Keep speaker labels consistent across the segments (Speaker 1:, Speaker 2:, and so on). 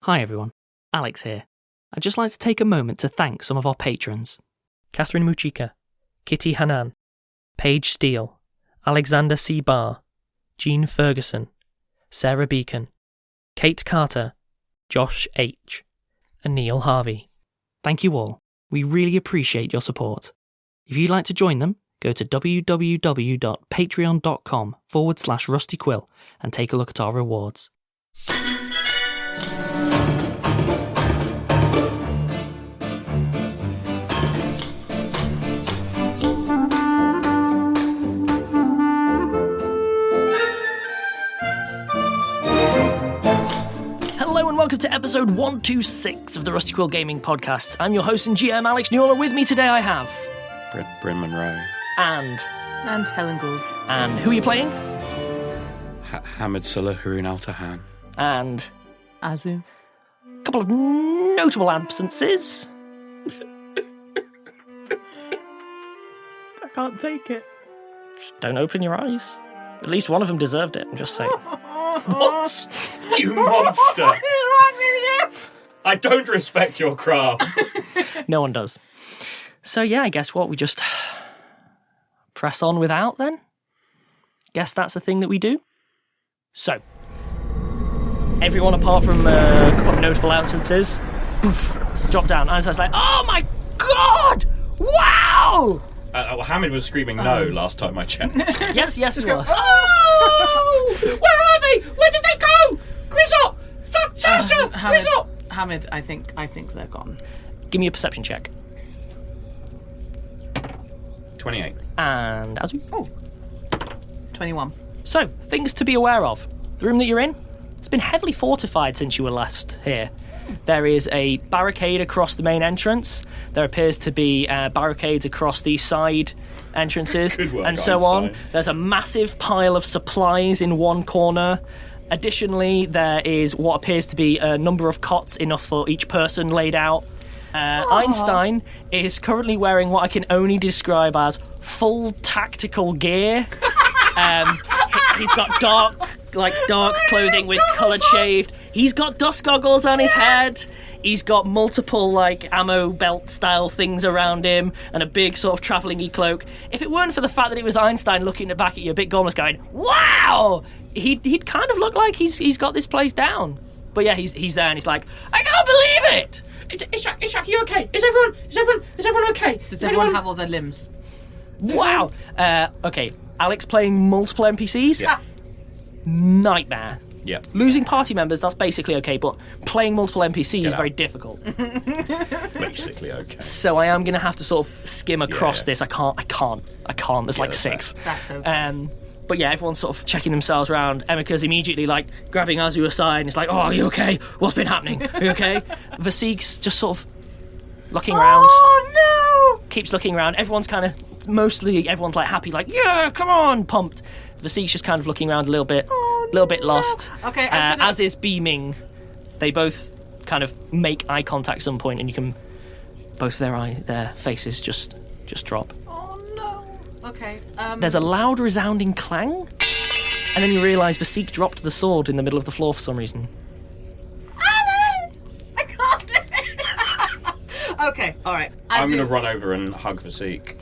Speaker 1: Hi everyone, Alex here. I'd just like to take a moment to thank some of our patrons. Kathryn Mucica, Kitty Hannan, Paige Steele, Alexander C. Bahr, Jean Furgerson, Sarah Becan, Kate Carter, Josh H., and Neil Harvey. Thank you all. We really appreciate your support. If you'd like to join them, go to www.patreon.com/Rusty Quill and take a look at our rewards. Hello and welcome to episode 126 of the Rusty Quill Gaming Podcast. I'm your host and GM, Alex Newall, and with me today I have...
Speaker 2: Bryn Monroe.
Speaker 1: And
Speaker 3: Helen Gould.
Speaker 1: And who are you playing?
Speaker 2: Hamid Haroon Al-Tahan.
Speaker 1: And...
Speaker 3: Azu.
Speaker 1: A couple of notable absences.
Speaker 3: I can't take it.
Speaker 1: Just don't open your eyes. At least one of them deserved it, I'm just saying.
Speaker 2: What? You monster!
Speaker 3: What is wrong with you?
Speaker 2: I don't respect your craft.
Speaker 1: No one does. So yeah, I guess what, we just press on without then? Guess that's the thing that we do. So, everyone apart from a couple of notable absences, poof, drop down. And so it's like, oh my god! Wow!
Speaker 2: Hamid was screaming no last time I checked.
Speaker 1: Yes, it was.
Speaker 2: Oh! Where are they? Where did they go? Grizzop! Sasha! Grizzop!
Speaker 3: Hamid, I think they're gone.
Speaker 1: Give me a perception check.
Speaker 2: 28.
Speaker 1: And Azu?
Speaker 3: 21.
Speaker 1: So, things to be aware of. The room that you're in, it's been heavily fortified since you were last here. There is a barricade across the main entrance. There appears to be barricades across the side entrances
Speaker 2: Good work,
Speaker 1: and so
Speaker 2: Einstein.
Speaker 1: on. There's a massive pile of supplies in one corner. Additionally, there is what appears to be a number of cots, enough for each person laid out. Einstein is currently wearing what I can only describe as full tactical gear. He's got dark clothing with coloured shaved. He's got dust goggles on his head. He's got multiple ammo belt style things around him and a big sort of travelling-y cloak. If it weren't for the fact that it was Einstein looking back at you a bit gormless going, wow! He'd kind of look like he's got this place down. But yeah, he's there and he's like, I can't believe it!
Speaker 2: Ishak, you okay? Is everyone okay?
Speaker 3: Does everyone have all their limbs?
Speaker 1: Wow! Okay, Alex playing multiple NPCs?
Speaker 2: Yeah.
Speaker 1: Nightmare.
Speaker 2: Yeah.
Speaker 1: Losing party members, that's basically okay, but playing multiple NPCs is very difficult.
Speaker 2: Basically okay.
Speaker 1: So I am going to have to sort of skim across
Speaker 2: Yeah.
Speaker 1: this. I can't. There's like
Speaker 2: that's
Speaker 1: 6.
Speaker 3: That's okay.
Speaker 1: But yeah, everyone's sort of checking themselves around. Emika's immediately grabbing Azu aside and it's like, oh, are you okay? What's been happening? Are you okay? Vasik's just sort of looking around.
Speaker 3: Oh no!
Speaker 1: Keeps looking around. Everyone's happy, yeah, come on, pumped. Vasik's just kind of looking around a little bit lost.
Speaker 3: Okay,
Speaker 1: as is beaming. They both kind of make eye contact at some point, and you can both their faces just drop.
Speaker 3: Oh no. Okay.
Speaker 1: There's a loud, resounding clang, and then you realise Vasik dropped the sword in the middle of the floor for some reason.
Speaker 3: Alex! I can't do it. Okay. All right.
Speaker 2: I'm going to run over and hug Vasik.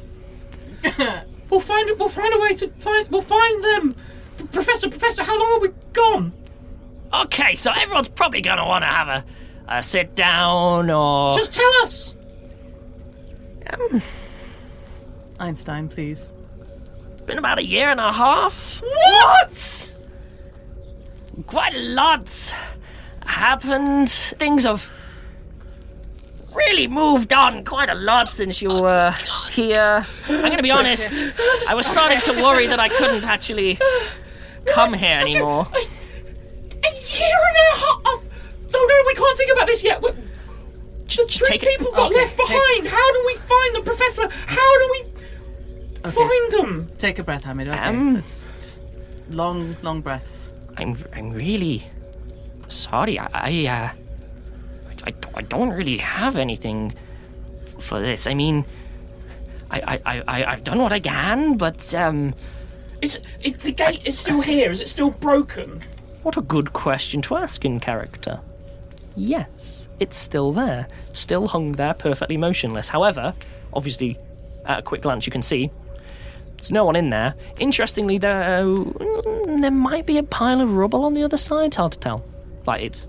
Speaker 4: We'll find a way to find them. Professor, how long are we gone?
Speaker 1: Okay, so everyone's probably going to want to have a sit down or...
Speaker 4: Just tell us.
Speaker 3: Einstein, please.
Speaker 1: Been about 1.5 years.
Speaker 3: What?
Speaker 1: Quite a lot's happened. Things have really moved on quite a lot since you were here. I'm going to be honest, I was starting to worry that I couldn't actually come here anymore.
Speaker 4: A year and a half? No, we can't think about this yet.
Speaker 1: Just
Speaker 4: Three people got left behind. How do we find the professor? How do we find them?
Speaker 3: Take a breath, Hamid. Okay. It's just long breaths.
Speaker 1: I'm really sorry. I don't really have anything for this. I mean, I've done what I can, but
Speaker 4: Is the gate is still here? Is it still broken?
Speaker 1: what a good question to ask in character. Yes, it's still there. Still hung there, perfectly motionless. However, obviously, at a quick glance you can see, there's no one in there. Interestingly, there might be a pile of rubble on the other side. Hard to tell. Like, it's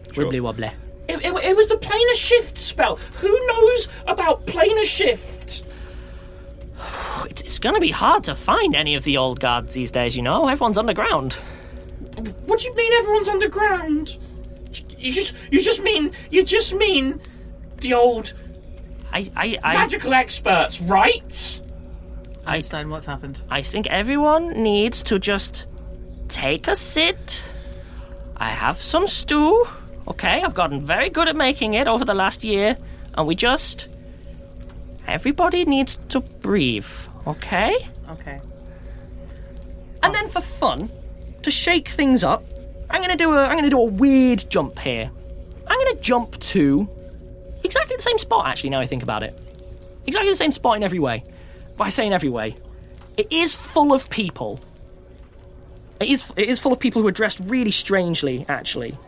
Speaker 1: wibbly wobbly.
Speaker 4: It was the planar shift spell. Who knows about planar shift?
Speaker 1: It's going to be hard to find any of the old guards these days, you know. Everyone's underground.
Speaker 4: What do you mean everyone's underground? You just mean the old magical experts, right?
Speaker 3: Einstein, what's happened?
Speaker 1: I think everyone needs to just take a sit. I have some stew. Okay, I've gotten very good at making it over the last year, and everybody needs to breathe, okay?
Speaker 3: Okay.
Speaker 1: And then for fun, to shake things up, I'm gonna do a weird jump here. I'm gonna jump to exactly the same spot, actually, now I think about it. Exactly the same spot in every way. By saying every way, it is full of people. It is full of people who are dressed really strangely, actually.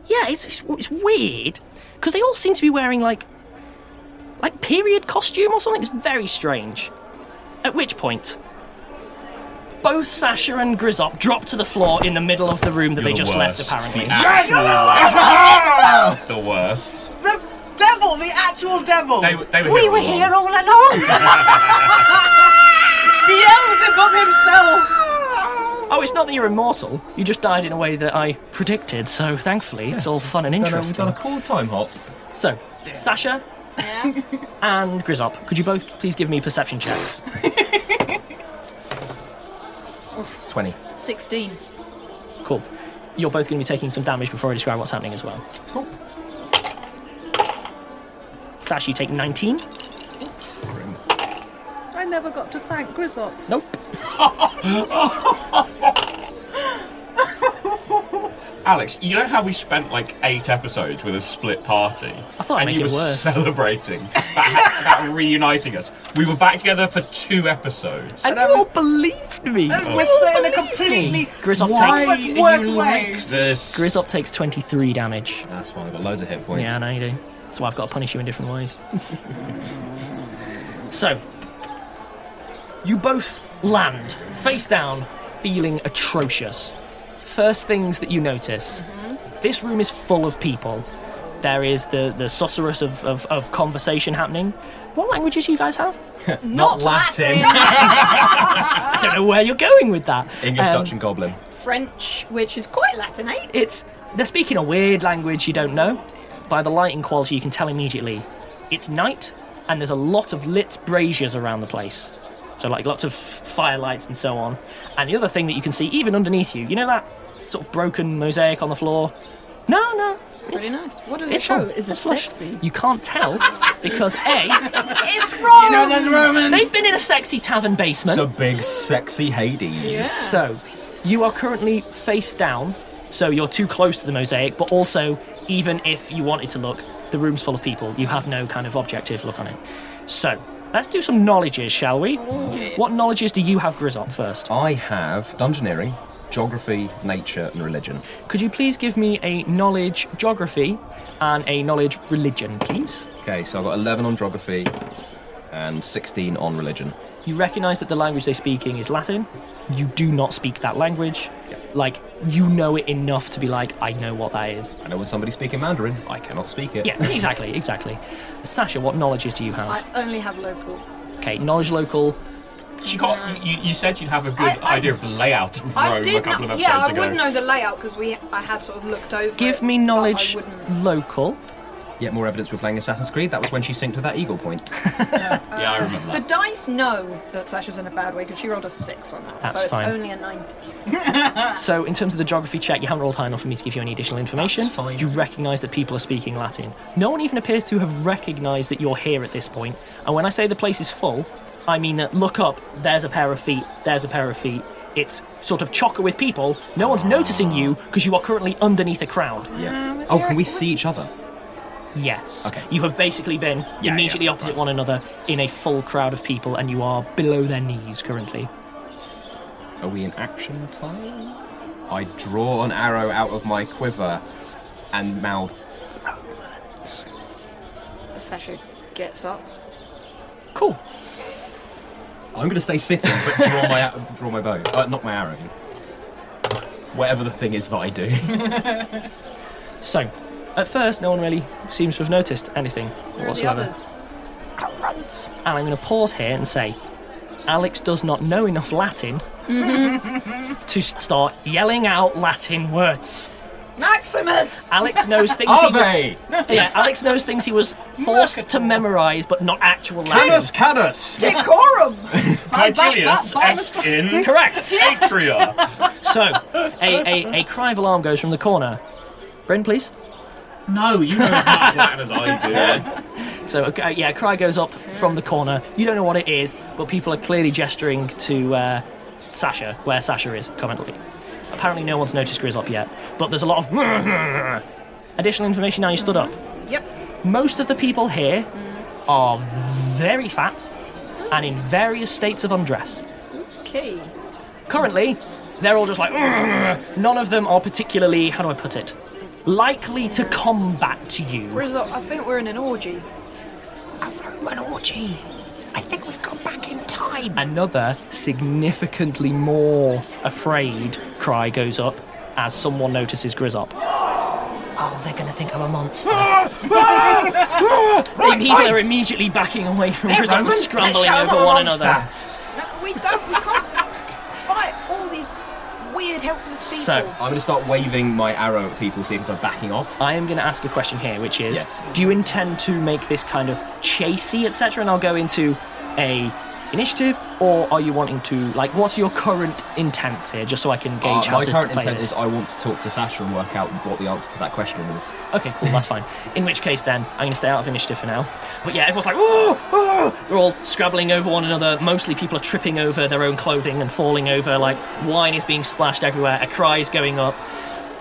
Speaker 1: Yeah, it's weird, because they all seem to be wearing, like period costume or something. It's very strange. At which point, both Sasha and Grizzop drop to the floor in the middle of the room that they just left, apparently.
Speaker 2: The worst.
Speaker 3: The devil! The actual devil!
Speaker 2: We were here all along.
Speaker 3: Beelzebub himself!
Speaker 1: Oh, it's not that you're immortal. You just died in a way that I predicted, so thankfully it's all fun and interesting.
Speaker 2: We've done a cool time hop.
Speaker 1: So, Sasha and Grizzop, could you both please give me perception checks?
Speaker 2: 20.
Speaker 5: 16.
Speaker 1: Cool. You're both going to be taking some damage before I describe what's happening as well.
Speaker 2: Cool.
Speaker 1: Sasha, you take 19.
Speaker 2: Grim.
Speaker 5: I never got to thank Grizzop.
Speaker 1: Nope.
Speaker 2: Alex, you know how we spent like 8 episodes with a split party?
Speaker 1: I thought I'd make it worse.
Speaker 2: And you were celebrating about reuniting us. We were back together for 2 episodes.
Speaker 1: And you all believed me.
Speaker 3: And we're split in a completely worse way.
Speaker 1: Grizzop takes 23 damage.
Speaker 2: That's fine, I've got loads of hit points.
Speaker 1: Yeah, I know you do. That's why I've got to punish you in different ways. So, you both land, face down, feeling atrocious. First things that you notice, this room is full of people. There is the susurrus of conversation happening. What languages do you guys have?
Speaker 2: Not Latin.
Speaker 1: I don't know where you're going with that.
Speaker 2: English, Dutch and Goblin.
Speaker 5: French, which is quite Latinate.
Speaker 1: They're speaking a weird language you don't know. By the lighting quality, you can tell immediately. It's night, and there's a lot of lit braziers around the place. So, like, lots of firelights and so on. And the other thing that you can see, even underneath you, you know that sort of broken mosaic on the floor? No.
Speaker 5: Pretty nice. What does it
Speaker 1: It's
Speaker 5: show?
Speaker 1: fun.
Speaker 5: Is it
Speaker 1: It's flush.
Speaker 5: sexy?
Speaker 1: You can't tell, because A,
Speaker 5: It's wrong!
Speaker 3: You know there's Romans!
Speaker 1: they've been in a sexy tavern basement.
Speaker 2: It's a big, sexy Hades.
Speaker 1: So, you are currently face down, so you're too close to the mosaic, but also, even if you wanted to look, the room's full of people. You have no kind of objective look on it. So, let's do some knowledges, shall we? What knowledges do you have, Grizzop, first?
Speaker 2: I have Dungeoneering, Geography, Nature and Religion.
Speaker 1: Could you please give me a knowledge geography and a knowledge religion, please?
Speaker 2: Okay, so I've got 11 on Geography and 16 on Religion.
Speaker 1: You recognise that the language they're speaking is Latin. You do not speak that language. Like, you know it enough to be like, I know what that is.
Speaker 2: I know when somebody's speaking Mandarin, I cannot speak it.
Speaker 1: Yeah, exactly. Sasha, what knowledges do you have?
Speaker 5: I only have local.
Speaker 1: Okay, knowledge local.
Speaker 2: You said you'd have a good idea of the layout of
Speaker 5: I
Speaker 2: Rome
Speaker 5: did
Speaker 2: a couple of
Speaker 5: know,
Speaker 2: episodes ago.
Speaker 5: I would know the layout because I had sort of looked over
Speaker 1: Give
Speaker 5: it,
Speaker 1: me
Speaker 5: but
Speaker 1: knowledge
Speaker 5: I wouldn't.
Speaker 1: local.
Speaker 2: Yet more evidence we're playing Assassin's Creed. That was when she synced with that eagle point.
Speaker 4: Yeah, I remember
Speaker 5: The
Speaker 4: that.
Speaker 5: dice know that Sasha's in a bad way because she rolled a 6 on that,
Speaker 1: That's
Speaker 5: so it's
Speaker 1: fine.
Speaker 5: only a 90.
Speaker 1: So, in terms of the geography check, you haven't rolled high enough for me to give you any additional information.
Speaker 2: That's fine.
Speaker 1: You recognise that people are speaking Latin. No one even appears to have recognised that you're here at this point. And when I say the place is full, I mean that look up, there's a pair of feet, there's a pair of feet. It's sort of chocker with people. No one's noticing you because you are currently underneath a crowd.
Speaker 2: Yeah. Oh, can we see each other?
Speaker 1: Yes.
Speaker 2: Okay.
Speaker 1: You have basically been immediately opposite one another in a full crowd of people, and you are below their knees currently.
Speaker 2: Are we in action time? I draw an arrow out of my quiver and mouth,
Speaker 6: minutes.
Speaker 5: Sasha gets up.
Speaker 1: Cool.
Speaker 6: I'm going to stay sitting, but draw my bow. Not my arrow. Whatever the thing is that I do.
Speaker 1: So, at first, no one really seems to have noticed anything
Speaker 5: Where are the
Speaker 1: whatsoever.
Speaker 5: others?
Speaker 1: And I'm going to pause here and say, Alex does not know enough Latin to start yelling out Latin words.
Speaker 5: Maximus!
Speaker 1: Alex knows things Alex knows things he was forced to memorise, but not actual Latin.
Speaker 6: Canus!
Speaker 5: Decorum!
Speaker 7: Caecilius est in
Speaker 1: Correct.
Speaker 7: Atria.
Speaker 1: So, a cry of alarm goes from the corner. Bryn, please.
Speaker 7: No, you know as much Latin as I do.
Speaker 1: So, a cry goes up from the corner. You don't know what it is, but people are clearly gesturing to Sasha, where Sasha is currently. Apparently no one's noticed Grizzop yet, but there's a lot of additional information now you stood up.
Speaker 5: Yep.
Speaker 1: Most of the people here are very fat and in various states of undress.
Speaker 5: Okay.
Speaker 1: Currently, they're all just like, none of them are particularly, how do I put it, likely to combat you.
Speaker 5: Grizzop, I think we're in an orgy.
Speaker 2: A Roman orgy. I think we've got back in time.
Speaker 1: Another significantly more afraid cry goes up as someone notices Grizzop.
Speaker 2: Oh, they're going to think I'm a monster.
Speaker 1: People are immediately backing away from Grizzop and scrambling over one another.
Speaker 5: No, we can't fight all these weird, helpless people.
Speaker 1: So,
Speaker 6: I'm going to start waving my arrow at people, seeing if they're backing off.
Speaker 1: I am going to ask a question here, which is,
Speaker 6: Yes.
Speaker 1: do you intend to make this kind of chasey, etc., and I'll go into a initiative, or are you wanting to, like, what's your current intents here, just so I can gauge how
Speaker 6: My
Speaker 1: to
Speaker 6: current
Speaker 1: play
Speaker 6: intent
Speaker 1: this?
Speaker 6: is I want to talk to Sasha and work out what the answer to that question is.
Speaker 1: Okay, cool, that's fine. In which case, then, I'm going to stay out of initiative for now. But yeah, everyone's like, oh! They're all scrabbling over one another. Mostly people are tripping over their own clothing and falling over, like, wine is being splashed everywhere, a cry is going up.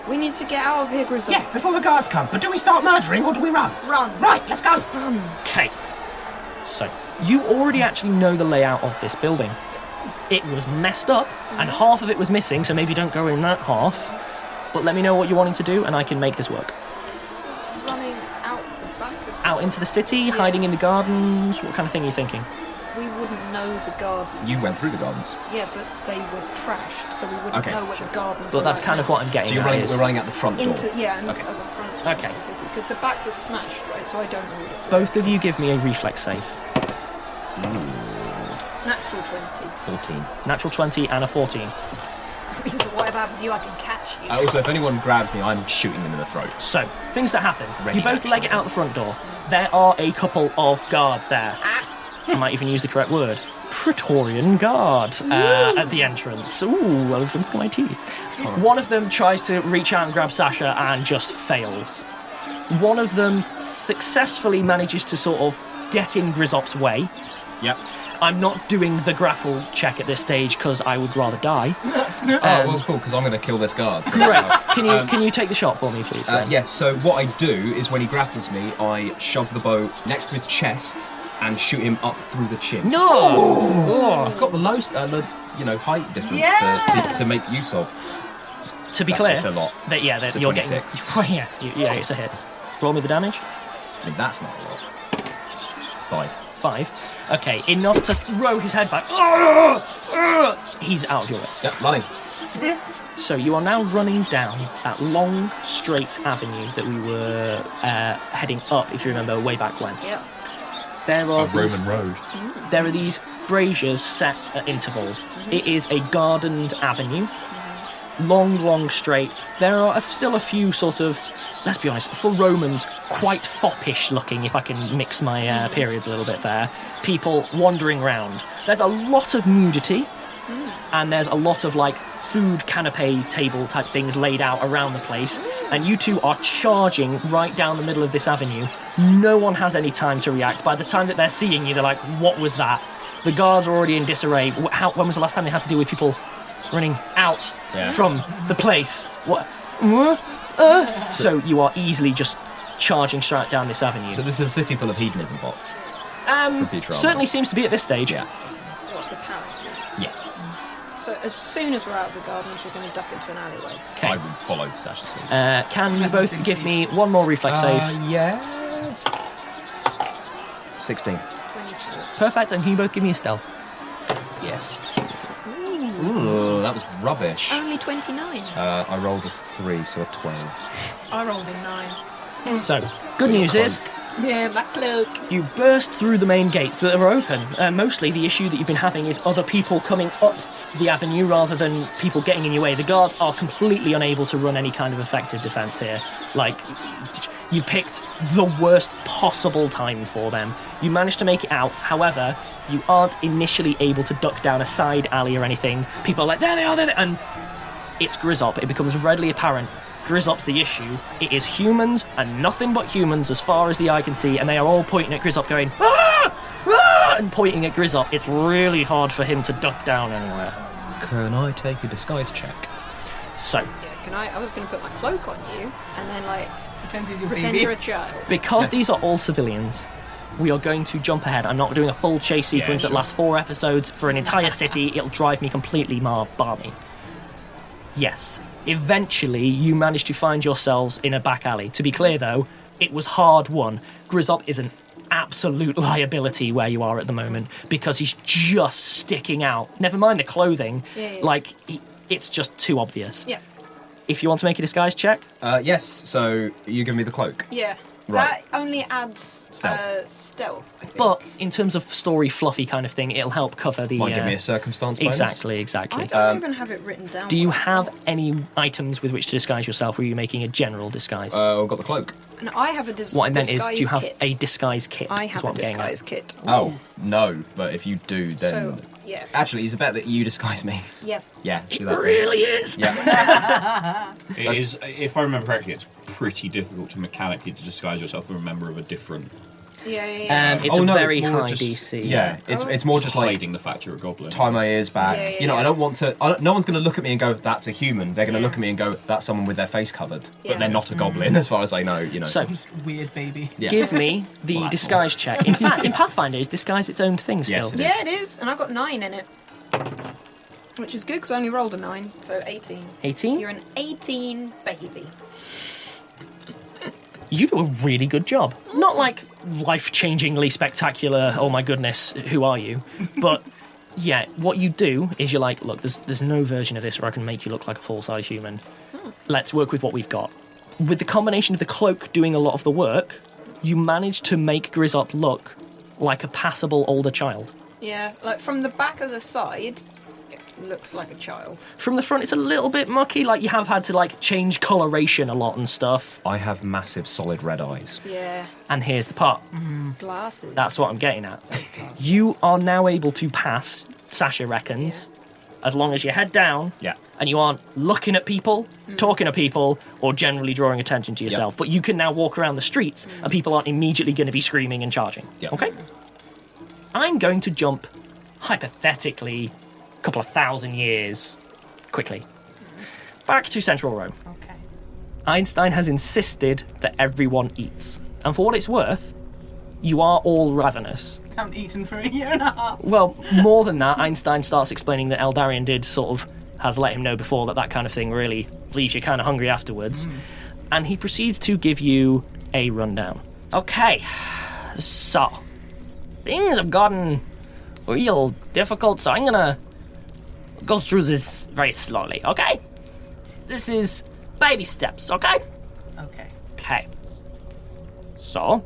Speaker 5: We need to get out of here, Grizzop.
Speaker 2: Yeah, before the guards come. But do we start murdering or do we run?
Speaker 5: Run.
Speaker 2: Right, let's go.
Speaker 1: Okay, so you already actually know the layout of this building. It was messed up, and half of it was missing, so maybe don't go in that half. But let me know what you're wanting to do, and I can make this work.
Speaker 5: Running out the back of
Speaker 1: Out into the city, hiding in the gardens, what kind of thing are you thinking?
Speaker 5: We wouldn't know the gardens.
Speaker 6: You went through the gardens.
Speaker 5: Yeah, but they were trashed, so we wouldn't
Speaker 6: Okay,
Speaker 5: know what the gardens
Speaker 1: But
Speaker 5: were
Speaker 1: that's
Speaker 5: like
Speaker 1: kind of
Speaker 5: now.
Speaker 1: what I'm getting
Speaker 6: So
Speaker 1: at
Speaker 6: we're running out the front door.
Speaker 5: Into, yeah, and
Speaker 6: Okay.
Speaker 5: at the front
Speaker 1: Okay.
Speaker 5: of the city. Because the back was smashed, right? So I don't know what it's
Speaker 1: Both of you give me a reflex save.
Speaker 5: Natural 20.
Speaker 6: 14.
Speaker 1: Natural 20 and a 14.
Speaker 5: Means that whatever happens to you, I can catch you.
Speaker 6: Also, if anyone grabs me, I'm shooting them in the throat.
Speaker 1: So, things that happen.
Speaker 6: Ready
Speaker 1: You both
Speaker 6: action.
Speaker 1: leg it out the front door. There are a couple of guards there. I might even use the correct word. Praetorian Guard at the entrance. Ooh, I'll drink my tea. One of them tries to reach out and grab Sasha and just fails. One of them successfully manages to sort of get in Grizzop's way.
Speaker 6: Yep.
Speaker 1: I'm not doing the grapple check at this stage because I would rather die.
Speaker 6: Well, cool, because I'm going to kill this guard. So
Speaker 1: Great. Can you take the shot for me, please? Then?
Speaker 6: yes, so what I do is when he grapples me, I shove the bow next to his chest and shoot him up through the chin.
Speaker 1: No! Oh.
Speaker 6: I've got the height difference to make use of.
Speaker 1: To be
Speaker 6: That's
Speaker 1: clear,
Speaker 6: also a lot. It's a
Speaker 1: you're
Speaker 6: 26.
Speaker 1: getting. Yeah, it's a hit. Roll me the damage.
Speaker 6: I mean, that's not a lot. It's 5.
Speaker 1: 5. Okay, enough to throw his head back. He's out of your way.
Speaker 6: Yep, running.
Speaker 1: So you are now running down that long, straight avenue that we were heading up, if you remember, way back when.
Speaker 5: Yep.
Speaker 1: There are
Speaker 7: Road.
Speaker 1: There are these braziers set at intervals. It is a gardened avenue. Long, straight. There are still a few sort of, let's be honest, for Romans, quite foppish looking, if I can mix my periods a little bit there, people wandering around. There's a lot of nudity, and there's a lot of, like, food canapé table type things laid out around the place, and you two are charging right down the middle of this avenue. No one has any time to react. By the time that they're seeing you, they're like, what was that? The guards are already in disarray. When was the last time they had to deal with people running out from the place? What? So you are easily just charging straight down this avenue.
Speaker 6: So this is a city full of hedonism bots.
Speaker 1: Certainly seems to be at this stage.
Speaker 6: Yeah.
Speaker 5: What, the palaces?
Speaker 6: Yes.
Speaker 5: So as soon as we're out of the gardens, we're going to duck into an alleyway.
Speaker 1: Okay.
Speaker 6: I will follow Sasha's lead.
Speaker 1: Can you both give me one more reflex save?
Speaker 6: Yeah.
Speaker 8: 16.
Speaker 1: Perfect, and can you both give me a stealth?
Speaker 8: Yes.
Speaker 6: Ooh, that was rubbish.
Speaker 5: Only 29.
Speaker 8: I rolled a 3, so a 12.
Speaker 5: I rolled a 9.
Speaker 1: So, good news is,
Speaker 5: Yeah, my cloak.
Speaker 1: you burst through the main gates that are open. Mostly the issue that you've been having is other people coming up the avenue rather than people getting in your way. The guards are completely unable to run any kind of effective defence here. Like, you picked the worst possible time for them. You managed to make it out, however, you aren't initially able to duck down a side alley or anything. People are like, there they are, and it's Grizzop. It becomes readily apparent. Grizzop's the issue. It is humans and nothing but humans as far as the eye can see, and they are all pointing at Grizzop going, ah! Ah! And pointing at Grizzop. It's really hard for him to duck down anywhere.
Speaker 8: Can I take a disguise check?
Speaker 1: So,
Speaker 5: Yeah, can I was going to put my cloak on you and then, like,
Speaker 3: Pretend he's your
Speaker 5: pretend
Speaker 3: baby.
Speaker 5: you're a child.
Speaker 1: because these are all civilians, we are going to jump ahead. I'm not doing a full chase sequence that
Speaker 6: sure.
Speaker 1: lasts 4 episodes for an entire city. It'll drive me completely barmy. Yes, eventually you manage to find yourselves in a back alley. To be clear, though, it was hard won. Grizzop is an absolute liability where you are at the moment because he's just sticking out. Never mind the clothing.
Speaker 5: Yeah.
Speaker 1: Like, it's just too obvious.
Speaker 5: Yeah.
Speaker 1: If you want to make a disguise check,
Speaker 6: Yes, so you give me the cloak.
Speaker 5: Yeah.
Speaker 6: Right.
Speaker 5: That only adds
Speaker 6: Stealth.
Speaker 5: stealth, I think.
Speaker 1: but in terms of story fluffy kind of thing, it'll help cover the...
Speaker 6: Might give me a circumstance bonus.
Speaker 1: Exactly.
Speaker 5: I don't even have it written down.
Speaker 1: Do you have any items with which to disguise yourself, or are you making a general disguise?
Speaker 6: I've got the cloak.
Speaker 5: And I have a
Speaker 1: what I meant is, do you have
Speaker 5: kit.
Speaker 1: a disguise kit?
Speaker 5: I
Speaker 1: is
Speaker 5: have
Speaker 1: what
Speaker 5: a
Speaker 1: I'm getting at.
Speaker 5: disguise kit.
Speaker 6: Oh, no, but if you do, then...
Speaker 5: So, yeah.
Speaker 6: Actually, it's a bet that you disguise me.
Speaker 5: Yeah.
Speaker 6: Yeah, let's do
Speaker 1: It
Speaker 6: that.
Speaker 1: really is.
Speaker 6: Yeah.
Speaker 7: It is, if I remember correctly, it's pretty difficult to mechanically to disguise yourself as a member of a different.
Speaker 5: Yeah.
Speaker 1: It's
Speaker 6: Oh,
Speaker 1: a
Speaker 6: no,
Speaker 1: very
Speaker 6: it's more
Speaker 1: high
Speaker 6: just-
Speaker 1: DC.
Speaker 6: Yeah, it's more just like
Speaker 7: hiding the fact you're a goblin.
Speaker 6: tie my ears back.
Speaker 5: Yeah, yeah,
Speaker 6: you know,
Speaker 5: yeah.
Speaker 6: I don't want to. No one's going to look at me and go, "That's a human." They're going to look at me and go, "That's someone with their face covered,"
Speaker 5: Yeah.
Speaker 6: but they're not a goblin, as far as I know. You know.
Speaker 1: So,
Speaker 3: Just weird baby.
Speaker 6: yeah.
Speaker 1: give me the
Speaker 6: Well, that's
Speaker 1: disguise check. In fact, in Pathfinder, is disguise its own thing still?
Speaker 6: Yes, it is.
Speaker 5: Yeah, it is, and I've got 9 in it. Which is good because I only rolled a 9, so 18.
Speaker 1: 18?
Speaker 5: You're an 18 baby.
Speaker 1: You do a really good job. Not like life-changingly spectacular, oh my goodness, who are you? But yeah, what you do is you're like, look, there's no version of this where I can make you look like a full-size human. Let's work with what we've got. With the combination of the cloak doing a lot of the work, you manage to make Grizzop look like a passable older child.
Speaker 5: Yeah, like from the back of the side, it looks like a child.
Speaker 1: From the front, it's a little bit mucky, like you have had to like change coloration a lot and stuff.
Speaker 6: I have massive, solid red eyes.
Speaker 5: Yeah,
Speaker 1: And here's the part.
Speaker 5: glasses.
Speaker 1: That's what I'm getting at. You are now able to pass, Sasha reckons, as long as you head down
Speaker 6: Yeah.
Speaker 1: and you aren't looking at people, talking to people, or generally drawing attention to yourself. But you can now walk around the streets and people aren't immediately going to be screaming and charging.
Speaker 6: Yeah.
Speaker 1: Okay? I'm going to jump, hypothetically, a couple of 1,000 years quickly. Back to Central Rome.
Speaker 3: Okay.
Speaker 1: Einstein has insisted that everyone eats. And for what it's worth, you are all ravenous.
Speaker 3: Haven't eaten for a year and a half.
Speaker 1: Well, more than that, Einstein starts explaining that Eldarion did sort of has let him know before that kind of thing really leaves you kind of hungry afterwards. And he proceeds to give you a rundown. Okay, so things have gotten real difficult, so I'm gonna go through this very slowly, okay? This is baby steps, okay?
Speaker 3: Okay.
Speaker 1: Okay. So,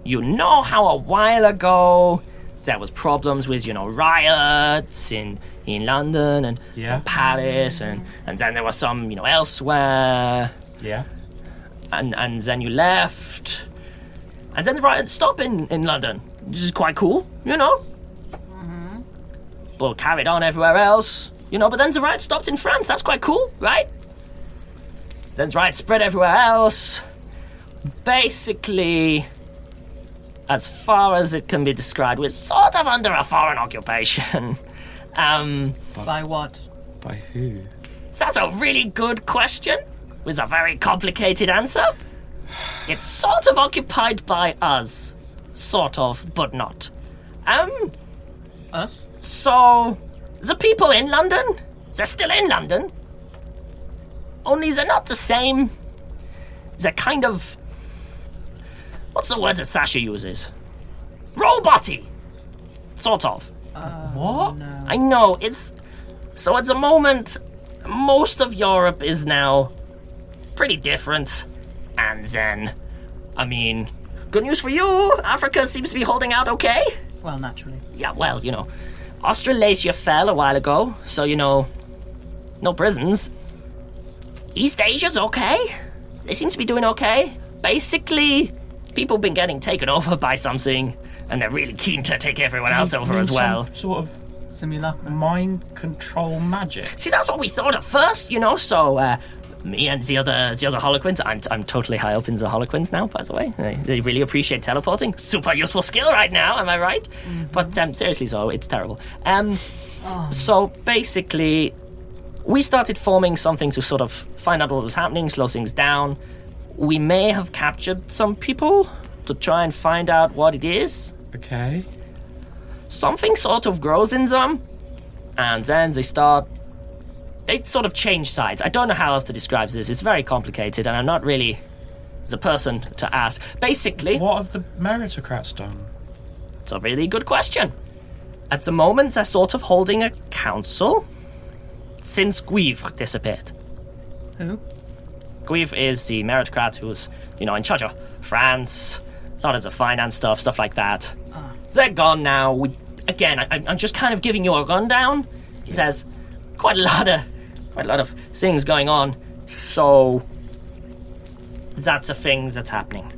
Speaker 1: you know how a while ago there was problems with, riots in London and Paris and then there was some, elsewhere
Speaker 7: Yeah.
Speaker 1: and then you left and then the riots stopped in London, which is quite cool, Well, carried on everywhere else, but then the riots stopped in France, that's quite cool, right? Then the riots spread everywhere else. Basically, as far as it can be described, we're sort of under a foreign occupation.
Speaker 3: By what?
Speaker 7: By who?
Speaker 1: That's a really good question, with a very complicated answer. It's sort of occupied by us. Sort of, but not.
Speaker 3: Us?
Speaker 1: So, the people in London, they're still in London. Only they're not the same. They're kind of... What's the word that Sasha uses? robot-y. Sort of.
Speaker 7: What?
Speaker 3: No.
Speaker 1: I know, it's... So at the moment, most of Europe is now pretty different. And then, I mean, good news for you, Africa seems to be holding out okay.
Speaker 3: Well, naturally.
Speaker 1: Yeah, well, Australasia fell a while ago, so, no prisons. East Asia's okay. They seem to be doing okay. Basically, people have been getting taken over by something, and they're really keen to take everyone else over as well.
Speaker 7: Some sort of
Speaker 3: Simulacrum.
Speaker 7: mind control magic.
Speaker 1: See, that's what we thought at first, so, me and the other Harlequins, I'm totally high up in the Harlequins now, by the way. They really appreciate teleporting. Super useful skill right now, am I right? Mm-hmm. But seriously, so it's terrible. So basically, we started forming something to sort of find out what was happening, slow things down. We may have captured some people to try and find out what it is.
Speaker 7: Okay.
Speaker 1: Something sort of grows in them, and then they sort of change sides. I don't know how else to describe this. It's very complicated, and I'm not really the person to ask. Basically...
Speaker 7: What have the meritocrats done?
Speaker 1: It's a really good question. At the moment, they're sort of holding a council since Guivre disappeared.
Speaker 3: Who?
Speaker 1: Guivre is the meritocrat who's, in charge of France, a lot of the finance stuff like that. They're gone now. I'm just kind of giving you a rundown. There's quite a lot of things going on, so that's a thing that's happening.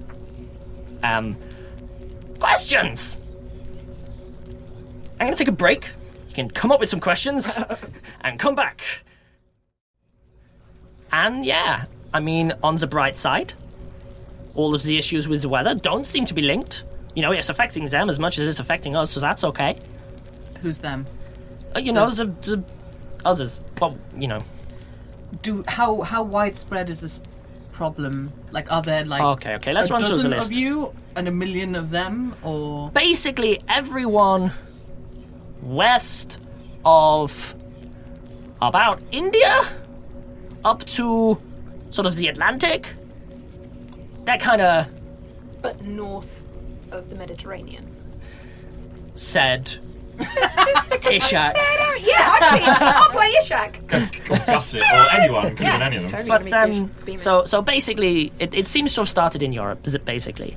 Speaker 1: Questions? I'm gonna take a break. You can come up with some questions and come back. And yeah, on the bright side, all of the issues with the weather don't seem to be linked. It's affecting them as much as it's affecting us, so that's okay.
Speaker 3: Who's them?
Speaker 1: The others. Well,
Speaker 3: How widespread is this problem? Like, are there
Speaker 1: Okay, let's run through the
Speaker 3: dozen
Speaker 1: list.
Speaker 3: of you and 1 million of them, or
Speaker 1: Basically, everyone west of about India up to sort of the Atlantic. That kind of
Speaker 5: But north of the Mediterranean.
Speaker 1: said
Speaker 5: Ishak. I'll play Ishak.
Speaker 7: Or Gusset, or anyone, could have been any of them.
Speaker 5: Totally
Speaker 1: But
Speaker 5: gonna be beaming.
Speaker 1: so basically, it seems to have started in Europe. Basically,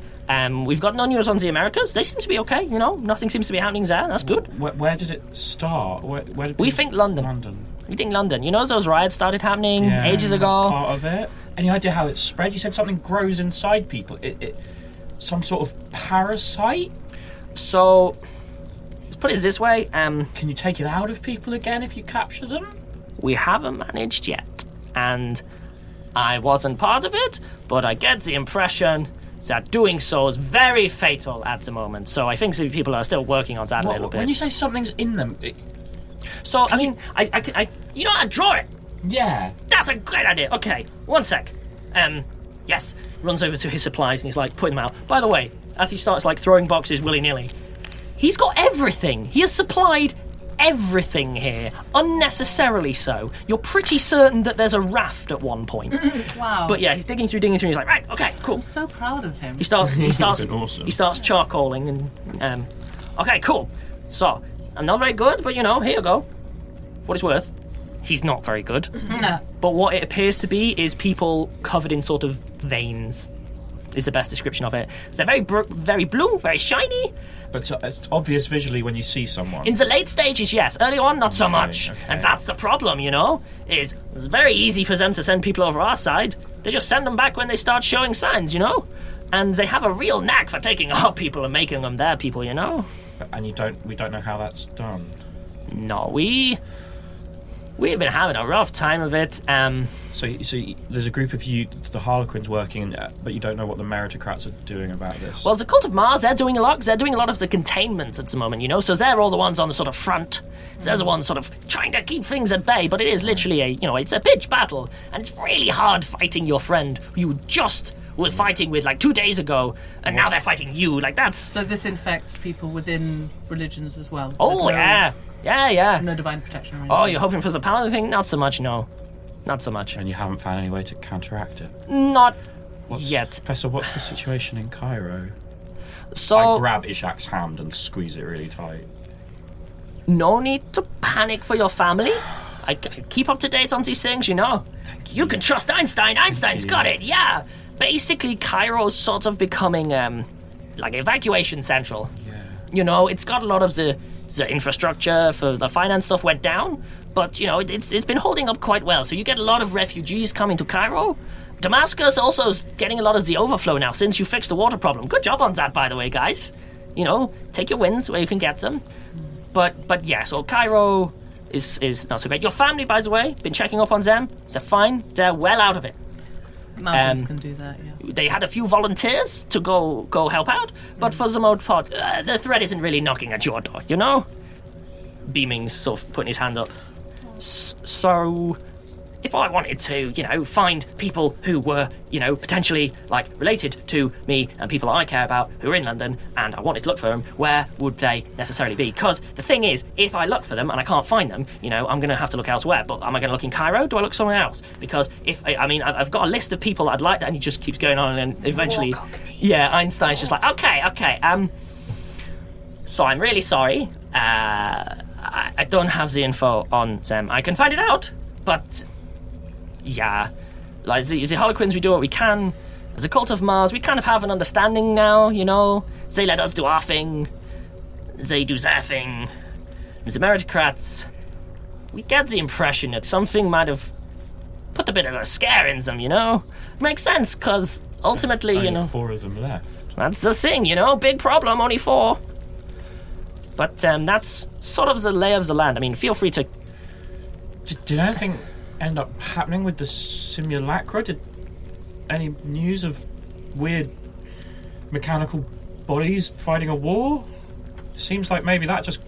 Speaker 1: we've got no news on the Americas. They seem to be okay. Nothing seems to be happening there. That's good.
Speaker 7: Where did it start? Where did
Speaker 1: We think London. We think London. Those riots started happening ages ago.
Speaker 7: That's part of it. Any idea how it spread? You said something grows inside people. It some sort of parasite.
Speaker 1: So let's put it this way.
Speaker 7: Can you take it out of people again if you capture them?
Speaker 1: We haven't managed yet, and I wasn't part of it, but I get the impression that doing so is very fatal at the moment. So I think some people are still working on that a little bit.
Speaker 7: When you say something's in them,
Speaker 1: So I draw it.
Speaker 7: yeah.
Speaker 1: That's a great idea. Okay, one sec. Yes. Runs over to his supplies and he's like putting them out. By the way, as he starts like throwing boxes willy-nilly, he's got everything. He has supplied everything here, unnecessarily so. You're pretty certain that there's a raft at one point.
Speaker 3: wow?
Speaker 1: But yeah, he's digging through. He's like, right, okay, cool.
Speaker 3: I'm so proud of him.
Speaker 1: He starts
Speaker 7: Awesome.
Speaker 1: he starts charcoaling and okay, cool. So I'm not very good, but here you go. For what it's worth, he's not very good.
Speaker 3: No.
Speaker 1: But what it appears to be is people covered in sort of veins. Is the best description of it. So they're very blue, very shiny.
Speaker 7: But it's obvious visually when you see someone.
Speaker 1: In the late stages, yes. Early on, not so
Speaker 7: Okay,
Speaker 1: much.
Speaker 7: okay.
Speaker 1: And that's the problem, is it's very easy for them to send people over our side. They just send them back when they start showing signs, And they have a real knack for taking our people and making them their people,
Speaker 7: And we don't know how that's done.
Speaker 1: No, we've been having a rough time of it.
Speaker 7: So there's a group of you, the Harlequins, working, but you don't know what the meritocrats are doing about this.
Speaker 1: Well, the Cult of Mars, they're doing a lot, 'cause they're doing a lot of the containment at the moment, So they're all the ones on the sort of front. So they're the ones sort of trying to keep things at bay, but it is literally it's a pitched battle. And it's really hard fighting your friend who you just were fighting with like 2 days ago, and now they're fighting you. Like, that's...
Speaker 3: So this infects people within religions as well?
Speaker 1: Oh,
Speaker 3: There's
Speaker 1: yeah.
Speaker 3: no divine protection or anything?
Speaker 1: Oh, you're hoping for the paladin thing? Not so much, no. Not so much.
Speaker 7: And you haven't found any way to counteract it.
Speaker 1: Not yet.
Speaker 7: Professor, what's the situation in Cairo?
Speaker 1: So
Speaker 7: I grab Ishak's hand and squeeze it really tight.
Speaker 1: no need to panic for your family. I keep up to date on these things, you know. You can trust Einstein. Einstein's got it, yeah. Basically, Cairo's sort of becoming like evacuation central.
Speaker 7: Yeah.
Speaker 1: You know, it's got a lot of the infrastructure for the finance stuff went down, but you know, it's been holding up quite well. So you get a lot of refugees coming to Cairo. Damascus also is getting a lot of the overflow now since you fixed the water problem. Good job on that, by the way, guys. You know, take your wins where you can get them. But yeah, so Cairo is not so great. Your family, by the way, been checking up on them. They're fine. They're well out of it.
Speaker 3: Mountains can do that, yeah.
Speaker 1: They had a few volunteers to go help out, but for the most part, the threat isn't really knocking at your door, you know? Beaming's sort of putting his hand up. So, if I wanted to, you know, find people who were, you know, potentially, like, related to me and people I care about who are in London, and I wanted to look for them, where would they necessarily be? Because the thing is, if I look for them and I can't find them, you know, I'm going to have to look elsewhere. But am I going to look in Cairo? Do I look somewhere else? Because I've got a list of people I'd like, and he just keeps going on, and then eventually, yeah, Einstein's just like, okay, so I'm really sorry. I don't have the info on them. I can find it out, but yeah, like the Harlequins, we do what we can. As a cult of Mars, we kind of have an understanding now, you know. They let us do our thing. They do their thing. As the meritocrats, we get the impression that something might have put a bit of a scare in them, you know. Makes sense, because ultimately,
Speaker 7: Only
Speaker 1: you know,
Speaker 7: 4 of them left.
Speaker 1: that's the thing, you know. Big problem, only 4. But that's sort of the lay of the land. I mean, feel free to...
Speaker 7: Did anything end up happening with the simulacra? Did any news of weird mechanical bodies fighting a war? Seems like maybe that just...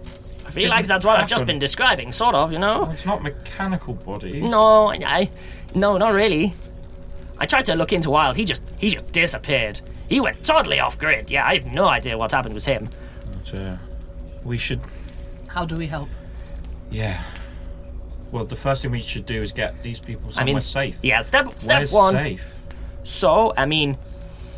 Speaker 1: I feel like that's what I've just been describing, sort of, you know?
Speaker 7: Well, it's not mechanical bodies.
Speaker 1: No, no, not really. I tried to look into Wild. He just disappeared. He went totally off grid. Yeah, I have no idea what happened with him.
Speaker 7: But, we should...
Speaker 3: How do we help?
Speaker 7: Yeah. Well, the first thing we should do is get these people somewhere safe.
Speaker 1: Yeah, step
Speaker 7: Where's
Speaker 1: one.
Speaker 7: Safe?
Speaker 1: So, I mean,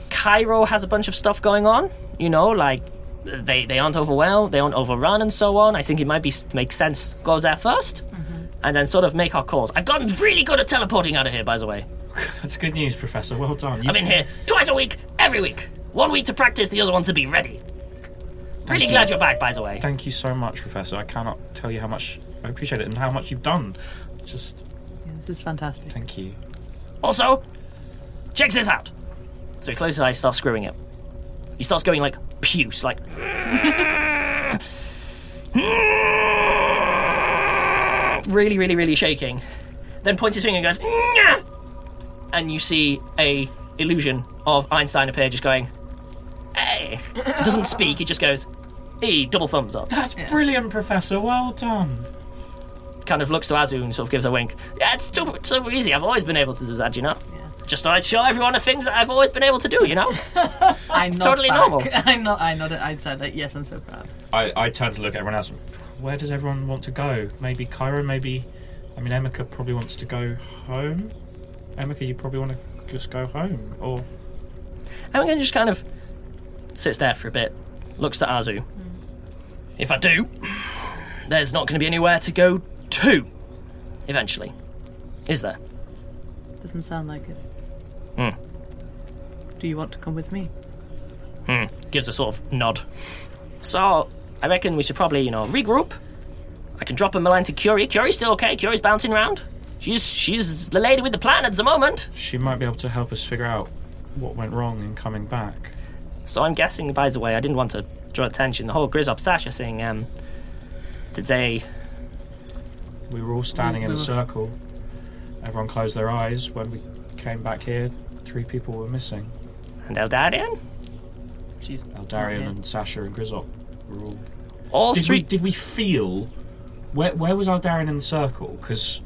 Speaker 1: Cairo has a bunch of stuff going on. You know, like they aren't overwhelmed, they aren't overrun, and so on. I think it might make sense to go there first, and then sort of make our calls. I've gotten really good at teleporting out of here, by the way.
Speaker 7: That's good news, Professor. Well done.
Speaker 1: I'm in here twice a week, every week. 1 week to practice, the other one to be ready. Really glad you're back, by the way.
Speaker 7: Thank you so much, Professor. I cannot tell you how much I appreciate it and how much you've done. Just...
Speaker 3: Yeah, this is fantastic.
Speaker 7: Thank you.
Speaker 1: Also, check this out. So he closes his eyes, starts screwing it. He starts going like puce, like... really, really, really shaking. Then points his finger and goes... Nyah! And you see a illusion of Einstein and Paige just going... Hey! Doesn't speak, he just goes... Hey, double thumbs up.
Speaker 7: That's brilliant, Professor. Well done.
Speaker 1: Kind of looks to Azu and sort of gives a wink. Yeah, it's super easy. I've always been able to do that, you know? Yeah. Just thought I'd show everyone the things that I've always been able to do, you know? It's totally normal.
Speaker 3: I nodded. I'd say that. Yes, I'm so proud.
Speaker 7: I turned to look at everyone else. Where does everyone want to go? Maybe Cairo, maybe... I mean, Emeka probably wants to go home. Emeka, you probably want to just go home, or...
Speaker 1: Emeka just kind of sits there for a bit, looks to Azu. If I do, there's not going to be anywhere to go to, eventually. Is there?
Speaker 3: Doesn't sound like it.
Speaker 1: Hmm.
Speaker 3: Do you want to come with me?
Speaker 1: Gives a sort of nod. So, I reckon we should probably, regroup. I can drop a malign to Curie. Curie's still okay. Curie's bouncing around. She's the lady with the plan at the moment.
Speaker 7: She might be able to help us figure out what went wrong in coming back.
Speaker 1: So I'm guessing, by the way, I didn't want to draw attention. The whole Grizzop and Sasha thing, did they...
Speaker 7: We were all standing in a circle. Everyone closed their eyes. When we came back here, 3 people were missing.
Speaker 1: And Eldarian?
Speaker 7: Eldarian and Sasha and Grizzop were
Speaker 1: all...
Speaker 7: Did we feel... Where was Eldarian in the circle? Because...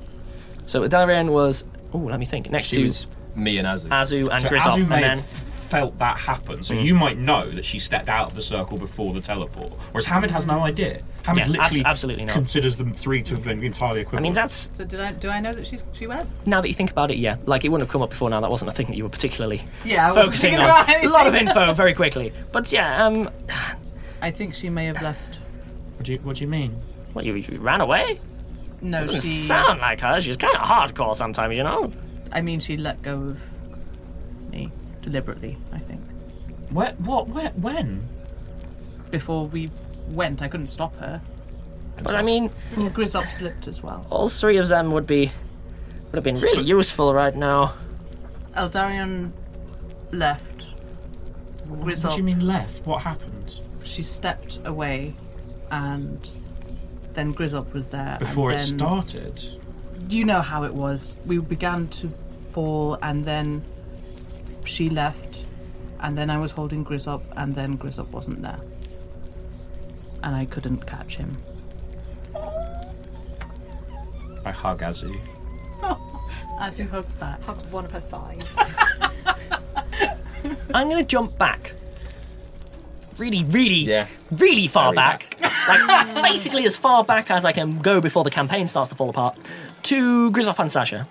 Speaker 1: So Eldarian was... Oh, let me think. Next
Speaker 6: she
Speaker 1: to...
Speaker 6: was me and Azu.
Speaker 1: Azu and
Speaker 7: so
Speaker 1: Grizzop,
Speaker 7: Azu
Speaker 1: and
Speaker 7: may
Speaker 1: then...
Speaker 7: have felt that happen, so you might know that she stepped out of the circle before the teleport. Whereas Hamid has no idea. Hamid literally
Speaker 1: absolutely not.
Speaker 7: considers them three to have been entirely equivalent.
Speaker 1: I mean, that's...
Speaker 3: So do I know that she went?
Speaker 1: Now that you think about it, yeah. Like, it wouldn't have come up before now. That wasn't a thing that you were particularly
Speaker 3: Yeah, I wasn't
Speaker 1: focusing
Speaker 3: thinking
Speaker 1: on.
Speaker 3: about
Speaker 1: A
Speaker 3: anything.
Speaker 1: lot of info very quickly. But yeah,
Speaker 3: I think she may have left.
Speaker 7: What do you mean?
Speaker 1: what, you ran away?
Speaker 3: No,
Speaker 1: Doesn't
Speaker 3: she.
Speaker 1: sound like her. She's kind of hardcore sometimes, you know?
Speaker 3: I mean, she let go of me deliberately. I think
Speaker 7: When?
Speaker 3: before we went, I couldn't stop her.
Speaker 1: But I mean,
Speaker 3: Well, Grizzop slipped as well.
Speaker 1: all three of them would have been really useful right now.
Speaker 3: Eldarion left.
Speaker 7: What do
Speaker 3: Grizzop,
Speaker 7: you mean left? What happened?
Speaker 3: she stepped away, and then Grizzop was there.
Speaker 7: Before
Speaker 3: and
Speaker 7: it
Speaker 3: then,
Speaker 7: started?
Speaker 3: You know how it was. We began to fall, and then she left, and then I was holding Grizzop, and then Grizzop wasn't there. And I couldn't catch him.
Speaker 7: I hug Azu.
Speaker 3: As you hugged back.
Speaker 5: Hugged one of her thighs.
Speaker 1: I'm going to jump back. Really, really,
Speaker 6: Yeah.
Speaker 1: really far
Speaker 6: Very
Speaker 1: back. Like, basically as far back as I can go before the campaign starts to fall apart. To Grizzop and Sasha.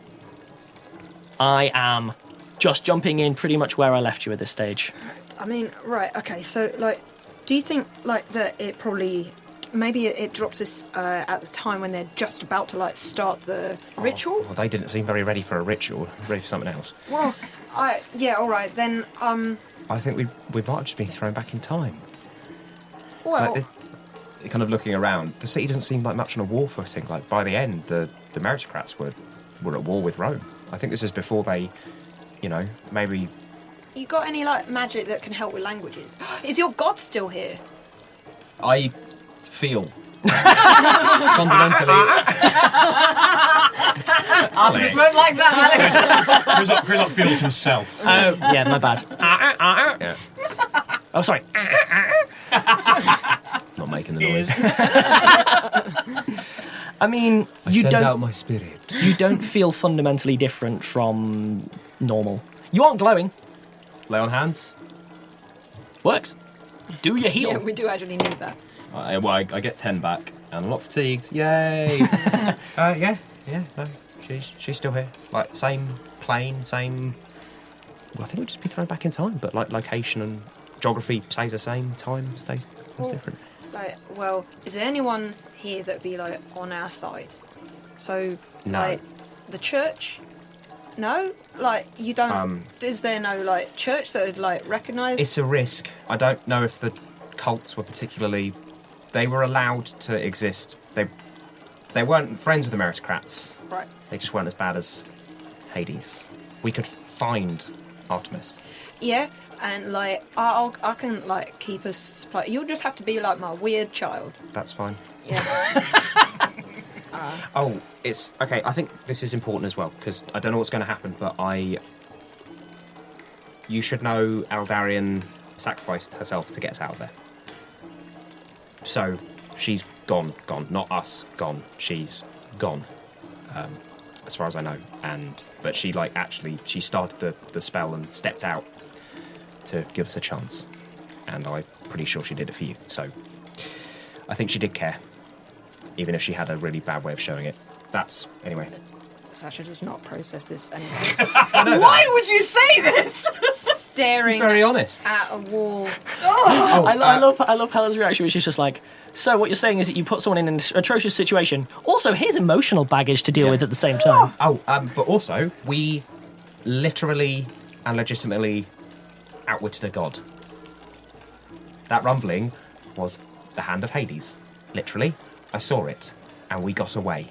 Speaker 1: I am just jumping in pretty much where I left you at this stage.
Speaker 5: I mean, right, okay, so, like, do you think, like, that it probably... Maybe it drops us at the time when they're just about to, like, start the ritual?
Speaker 6: Well, they didn't seem very ready for a ritual. Ready for something else.
Speaker 5: Well, yeah, all right, then,
Speaker 6: I think we might have just been thrown back in time.
Speaker 5: well...
Speaker 6: Like, you're kind of looking around. The city doesn't seem like much on a war footing. Like, by the end, the meritocrats were at war with Rome. I think this is before they, maybe...
Speaker 5: You got any, like, magic that can help with languages? Is your god still here?
Speaker 6: I feel fundamentally.
Speaker 3: Artemis won't like that, Alex.
Speaker 7: Grizzop feels himself.
Speaker 1: Oh, yeah, my bad.
Speaker 6: Yeah,
Speaker 1: Oh, sorry.
Speaker 6: not making the noise.
Speaker 1: I mean, you
Speaker 8: Send
Speaker 1: don't...
Speaker 8: out my spirit.
Speaker 1: You don't feel fundamentally different from normal. You aren't glowing.
Speaker 6: Lay on hands.
Speaker 1: Works. Do your heal.
Speaker 5: Yeah, we do actually need that.
Speaker 6: I get 10 back, and I'm not fatigued. Yay! No, she's still here. Like, same plane, same... Well, I think we'd just be thrown back in time, but, like, location and geography stays the same, time stays different.
Speaker 5: Like, well, is there anyone here that'd be, like, on our side? So,
Speaker 6: No.
Speaker 5: like, the church? No? Like, you don't... is there no, like, church that would, like, recognise...
Speaker 6: It's a risk. I don't know if the cults were particularly... They were allowed to exist. They weren't friends with the meritocrats.
Speaker 5: Right.
Speaker 6: They just weren't as bad as Hades. We could find Artemis.
Speaker 5: Yeah, and, like, I can, like, keep us supplied. You'll just have to be, like, my weird child.
Speaker 6: That's fine.
Speaker 5: Yeah.
Speaker 6: Oh, it's... Okay, I think this is important as well, because I don't know what's going to happen, but you should know Eldarion sacrificed herself to get us out of there. So, she's gone. Not us, gone. She's gone. As far as I know. But she, like, actually... She started the spell and stepped out to give us a chance. And I'm pretty sure she did it for you. So, I think she did care. Even if she had a really bad way of showing it. That's... Anyway.
Speaker 5: Sasha does not process this, and is
Speaker 3: Why would you say this?
Speaker 5: staring
Speaker 6: He's very honest.
Speaker 5: at a wall.
Speaker 1: I love Helen's reaction, which is just like, so what you're saying is that you put someone in an atrocious situation. Also, here's emotional baggage to deal with at the same time.
Speaker 6: But also, we literally and legitimately outwitted a god. That rumbling was the hand of Hades. Literally. I saw it, and we got away.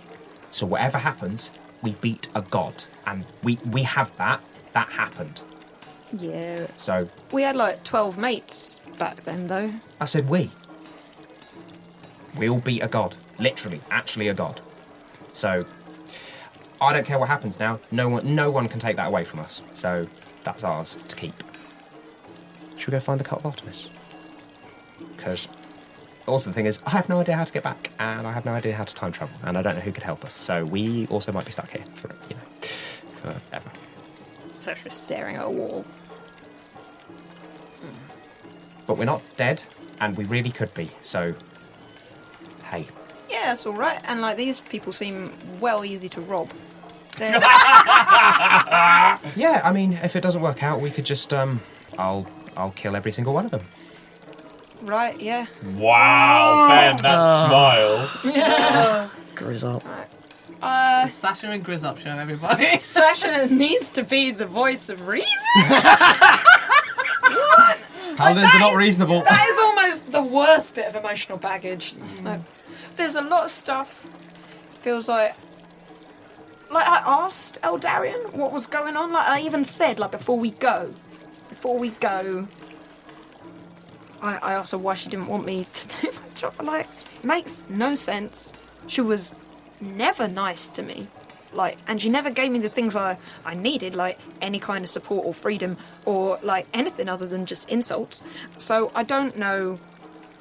Speaker 6: So whatever happens, we beat a god. And we have that. That happened.
Speaker 5: Yeah.
Speaker 6: So,
Speaker 5: We had, like, 12 mates back then, though.
Speaker 6: I said we. We all beat a god. Literally. Actually a god. So, I don't care what happens now. No one can take that away from us. So, that's ours to keep. Should we go find the cult of Artemis? Because... Also, the thing is, I have no idea how to get back, and I have no idea how to time travel, and I don't know who could help us. So we also might be stuck here forever.
Speaker 5: Sasha's staring at a wall.
Speaker 6: but we're not dead, and we really could be. So, hey.
Speaker 5: Yeah, that's all right. And like these people seem well easy to rob. They're-
Speaker 6: Yeah, I mean, if it doesn't work out, we could just I'll kill every single one of them.
Speaker 5: right? Yeah.
Speaker 7: Wow, Ben, that smile.
Speaker 1: Grizzop.
Speaker 3: Sasha and Grizzop show, everybody.
Speaker 5: Sasha needs to be the voice of reason.
Speaker 6: Paladins are not reasonable.
Speaker 5: That is almost the worst bit of emotional baggage. Like, there's a lot of stuff. Feels like I asked Eldarion what was going on. Like I even said, like before we go, I asked her why she didn't want me to do my job. Like, it makes no sense. She was never nice to me. Like, and she never gave me the things I needed, like any kind of support or freedom or like anything other than just insults. So I don't know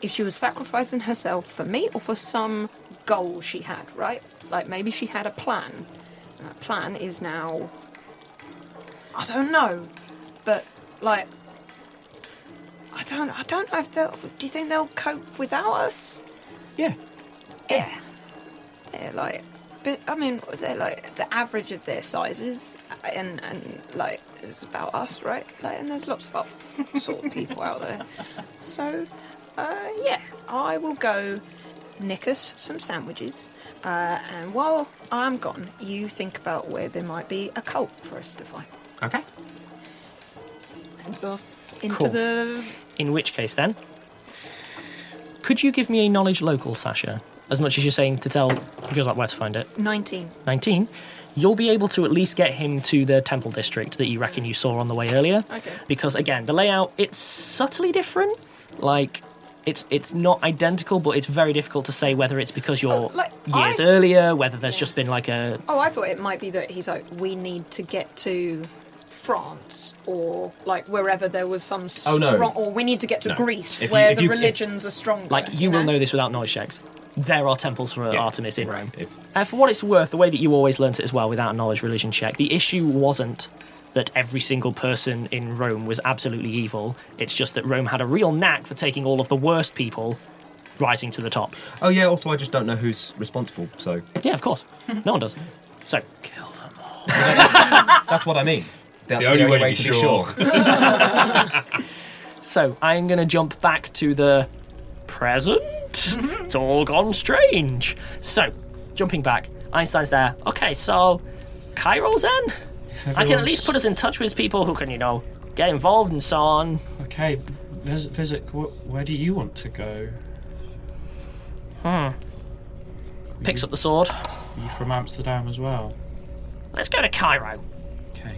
Speaker 5: if she was sacrificing herself for me or for some goal she had, right? Like maybe she had a plan. And that plan is now, I don't know, but like I don't know if they'll. Do you think they'll cope without us?
Speaker 6: Yeah.
Speaker 5: Yeah. They're like, but I mean, they're like the average of their sizes, and like it's about us, right? Like, and there's lots of other sort of people out there. So, yeah, I will go nick us some sandwiches, and while I'm gone, you think about where there might be a cult for us to find.
Speaker 6: Okay.
Speaker 5: Heads off into
Speaker 1: Cool.
Speaker 5: the.
Speaker 1: In which case, then, could you give me a knowledge local, Sasha? As much as you're saying to tell Grizzop where to find it.
Speaker 5: 19.
Speaker 1: 19. You'll be able to at least get him to the temple district that you reckon you saw on the way earlier.
Speaker 5: Okay.
Speaker 1: Because, again, the layout, it's subtly different. Like, it's not identical, but it's very difficult to say whether it's because you're years earlier, whether there's just been like a...
Speaker 5: Oh, I thought it might be that he's like, we need to get to France or like wherever there was some strong, or we need to get to Greece where the religions are stronger.
Speaker 1: Like, you will know this without knowledge checks. There are temples for Artemis in Rome. For what it's worth, the way that you always learnt it as well without a knowledge religion check, the issue wasn't that every single person in Rome was absolutely evil. It's just that Rome had a real knack for taking all of the worst people rising to the top.
Speaker 8: Oh yeah, also I just don't know who's responsible, so...
Speaker 1: Yeah, of course. No one does. So, kill them all.
Speaker 8: That's what I mean. That's
Speaker 7: the only way to be sure.
Speaker 1: So, I'm going to jump back to the present. It's all gone strange. So, jumping back, Einstein's there. Okay, so, Cairo's in? I can at least put us in touch with people who can, get involved and so on.
Speaker 7: Okay, visit. Where do you want to go?
Speaker 1: Picks up the sword.
Speaker 7: Are you from Amsterdam as well?
Speaker 1: Let's go to Cairo.
Speaker 7: Okay.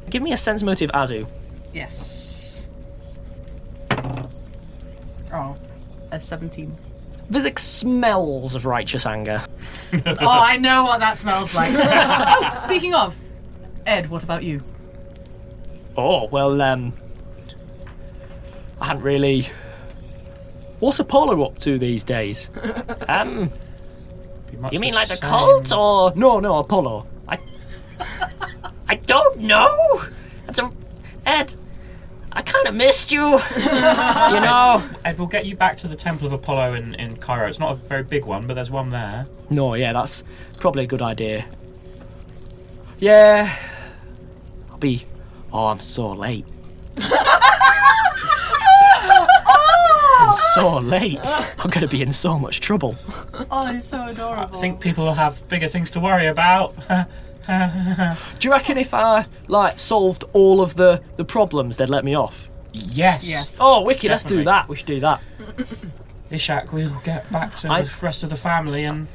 Speaker 1: Give me a sense motive, Azu.
Speaker 3: Yes. Oh, a 17.
Speaker 1: Vizik smells of righteous anger.
Speaker 3: Oh, I know what that smells like. Oh, speaking of, Ed, what about you?
Speaker 1: Oh, well, I hadn't really... What's Apollo up to these days? You mean like the cult, or... No, Apollo. I don't know! Ed, I kind of missed you.
Speaker 7: Ed, we'll get you back to the Temple of Apollo in Cairo. It's not a very big one, but there's one there.
Speaker 1: No, yeah, that's probably a good idea. Yeah. I'm so late. I'm so late. I'm going to be in so much trouble.
Speaker 3: Oh, it's so adorable.
Speaker 7: I think people will have bigger things to worry about.
Speaker 1: Do you reckon if I, solved all of the problems, they'd let me off?
Speaker 7: Yes.
Speaker 1: Oh, wicked,
Speaker 7: Definitely.
Speaker 1: Let's do that. We should do that.
Speaker 7: Ishak, we'll get back to the rest of the family and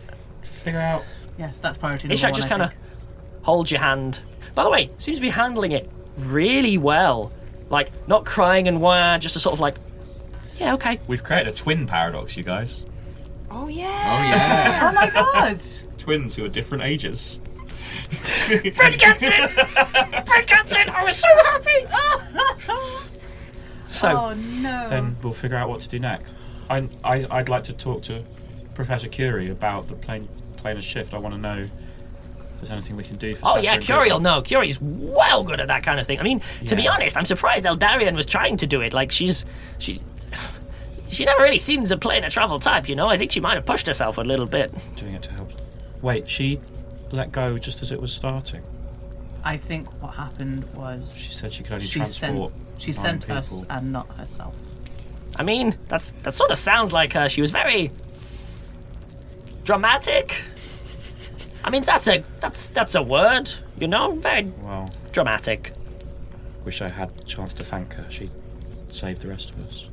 Speaker 7: figure out...
Speaker 3: Yes, that's priority number
Speaker 1: Ishak
Speaker 3: one,
Speaker 1: just
Speaker 3: I
Speaker 1: kind of
Speaker 3: think.
Speaker 1: holds your hand. By the way, seems to be handling it really well. Like, not crying and wah, just a sort of yeah, okay.
Speaker 7: We've created a twin paradox, you guys.
Speaker 5: Oh yeah.
Speaker 7: Oh, yeah.
Speaker 3: Oh my god!
Speaker 7: Twins who are different ages.
Speaker 1: Fred gets it! Fred gets it! I was so happy! So,
Speaker 3: Oh no.
Speaker 7: Then we'll figure out what to do next. I'd like to talk to Professor Curie about the planar shift. I want to know there's anything we can do for
Speaker 1: Oh
Speaker 7: Sasha
Speaker 1: yeah,
Speaker 7: and
Speaker 1: Curiel.
Speaker 7: Grizzop.
Speaker 1: No, Curie's well good at that kind of thing. I mean, to be honest, I'm surprised Eldarion was trying to do it. Like she never really seems a plane of travel type. You know, I think she might have pushed herself a little bit.
Speaker 7: Doing it to help. Wait, she let go just as it was starting.
Speaker 3: I think what happened was
Speaker 7: She said she could only
Speaker 3: she
Speaker 7: transport.
Speaker 3: sent
Speaker 7: 9
Speaker 3: us
Speaker 7: people.
Speaker 3: and not herself.
Speaker 1: I mean, that sort of sounds like her. She was very dramatic. I mean, that's a word, you know, very
Speaker 7: Well,
Speaker 1: dramatic.
Speaker 7: wish I had a chance to thank her. She saved the rest of us.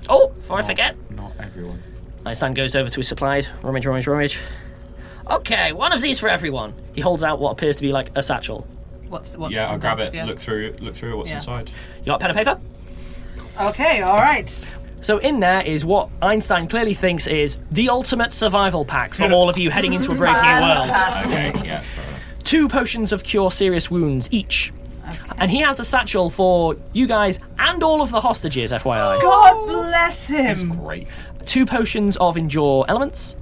Speaker 1: Oh, before I forget,
Speaker 7: Not everyone.
Speaker 1: Einstein goes over to his supplies. Rummage. Okay, one of these for everyone. He holds out what appears to be like a satchel.
Speaker 3: What's
Speaker 7: Yeah, I'll grab
Speaker 3: this,
Speaker 7: it.
Speaker 3: yeah?
Speaker 7: Look through it. What's
Speaker 3: Yeah.
Speaker 7: inside?
Speaker 1: You got pen and paper?
Speaker 3: Okay, all right.
Speaker 1: So in there is what Einstein clearly thinks is the ultimate survival pack for all of you heading into a brave new world.
Speaker 3: Fantastic.
Speaker 7: Okay, yeah. fair enough.
Speaker 1: 2 potions of cure serious wounds each. And he has a satchel for you guys and all of the hostages, FYI.
Speaker 3: God bless him.
Speaker 7: Great.
Speaker 1: 2 potions of endure elements.